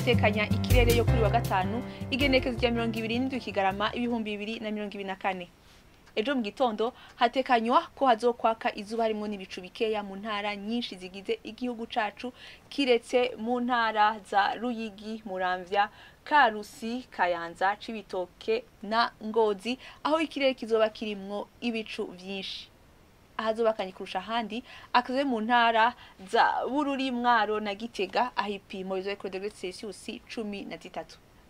atekanya ikirere yo kuri wa gatanu igenekerezo rya 27 Kigarama 2024. Ejo mu gitondo hatekanywa ko hazokwaka izuba harimo n'ibicu bikeya mu ntara nyinshi zigize igihugu cacu kiretse mu ntara za Ruyigi, Muramvya, Karusi, Kayanza, Cibitoke na Ngozi aho ikirere kizoba kirimwo ibicu vyinshi. Ahazobakanye kurusha handi akaze mu ntara za Bururi, Mwaro na Gitega ahipimo bizoe kuri degrees Celsius 13.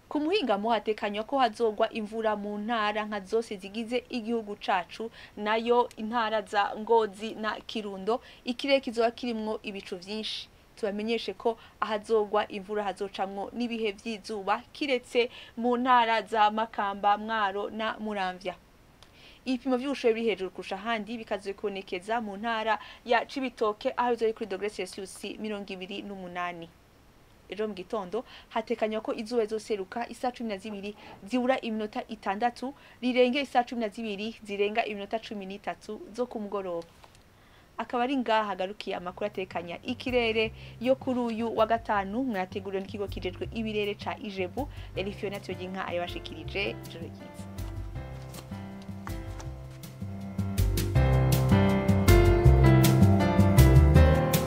Ku muhingamo hatekanywa ko hazogwa imvura mu ntara nka zose zigize igihugu cacu, nayo intara za Ngozi na Kirundo ikirere kizoba kirimwo ibicu vyinshi. Tubamenyeshe ko ahazogwa imvura hazocamwo n'ibihe vy'izuba kiretse mu ntara za Makamba, Mwaro na Muramvya. Ibipimo vy'ubushuhe biri hejuru kurusha handi bikazokubonekeza mu ntara ya Cibitoke aho bizoe kuri degrees Celsius 28. Ejo mu gitondo hatekanywa ko izuba zoseruka isa 12 zibura iminota 6 rirenge isa 12 zirenga iminota 13 zo ku mugoroba. Akaba ari ngaha hagarukiye amakuru atekanya ikirere yo kuri uyu wa gatanu mwateguriwe n'ikigo kijejwe ibirere ca Ijebu. Elifiona Tyoginka ayabashikirije. Ijoro ryiza.